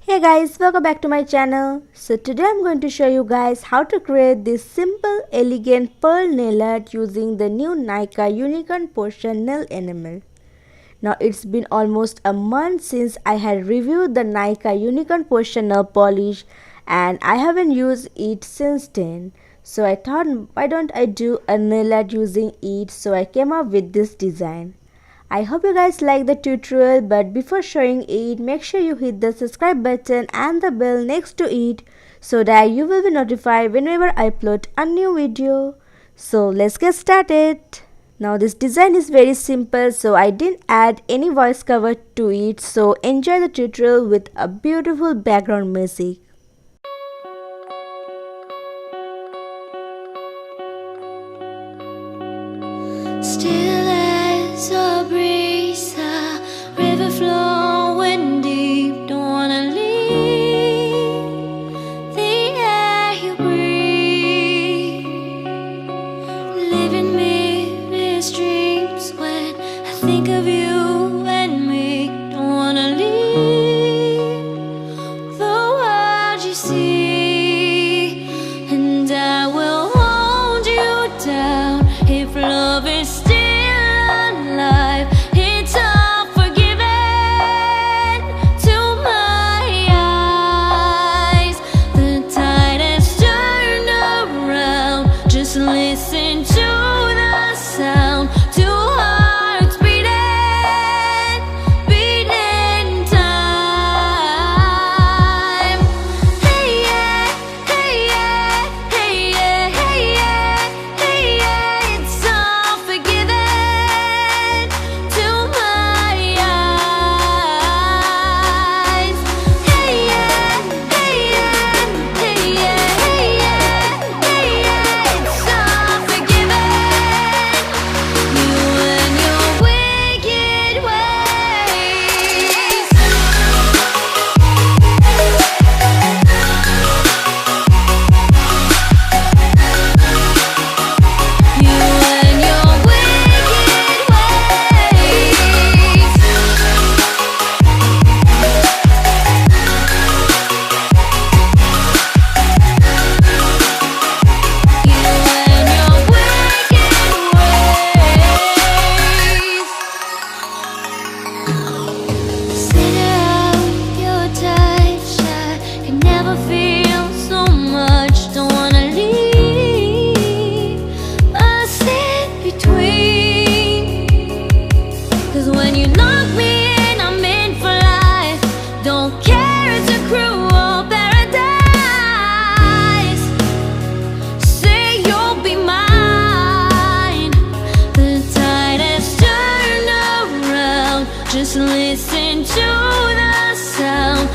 Hey guys, welcome back to my channel. So today I'm going to show you guys how to create this simple elegant pearl nail art using the new Nykaa Unicorn Potion nail enamel. Now it's been almost a month since I had reviewed the Nykaa Unicorn Potion nail polish and I haven't used it since then. So I thought, why don't I do a nail art using it, so I came up with this design. I hope you guys like the tutorial, but before showing it, make sure you hit the subscribe button and the bell next to it so that you will be notified whenever I upload a new video. So let's get started. Now this design is very simple, so I didn't add any voice cover to it, so enjoy the tutorial with a beautiful background music. Still as a breeze, a river flowing deep. Don't wanna leave the air you breathe. Living me dreams when I think of you and me. Don't wanna leave the world you see, and I will hold you down if love is still alive. It's all forgiven to my eyes. The tide has turned around. Just listen to the sound. Two hearts beating, beating time. Hey yeah, hey yeah, hey yeah, hey yeah, hey yeah. It's all forgiven to my eyes. Hey yeah, hey yeah, hey yeah, hey yeah, hey yeah. It's all forgiven. You and your wicked ways. You and your wicked ways. You and your wicked ways. Center out your touch, I can never feel so much. Don't wanna leave us in between. 'Cause when you lock me in, I'm in for life. Don't care, it's a cruel paradise. Say you'll be mine. The tide has turned around. Just listen to the sound.